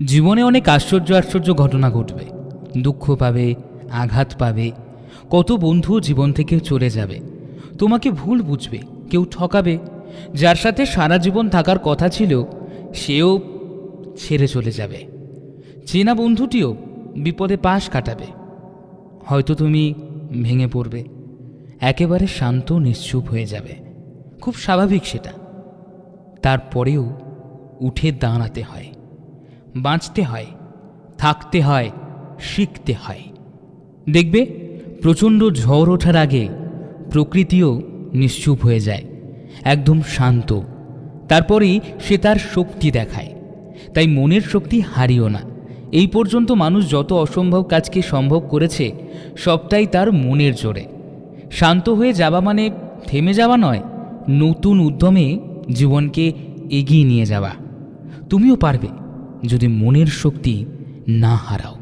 জীবনে অনেক আশ্চর্য আশ্চর্য ঘটনা ঘটবে। দুঃখ পাবে, আঘাত পাবে, কত বন্ধু জীবন থেকে চলে যাবে, তোমাকে ভুল বুঝবে, কেউ ঠকাবে, যার সাথে সারা জীবন থাকার কথা ছিল সেও ছেড়ে চলে যাবে। চেনা বন্ধুটিও বিপদে পাশ কাটাবে। হয়তো তুমি ভেঙে পড়বে, একেবারে শান্ত নিশ্চুপ হয়ে যাবে, খুব স্বাভাবিক সেটা। তারপরেও উঠে দাঁড়াতে হয়, বাঁচতে হয়, থাকতে হয়, শিখতে হয়। দেখবে প্রচণ্ড ঝড় ওঠার আগে প্রকৃতিও নিশ্চুপ হয়ে যায়, একদম শান্ত। তারপরেই সে তার শক্তি দেখায়। তাই মনের শক্তি হারিও না। এই পর্যন্ত মানুষ যত অসম্ভব কাজকে সম্ভব করেছে সবটাই তার মনের জোরে। শান্ত হয়ে যাওয়া মানে থেমে যাওয়া নয়, নতুন উদ্যমে জীবনকে এগিয়ে নিয়ে যাওয়া। তুমিও পারবে যদি মনের শক্তি না হারাও।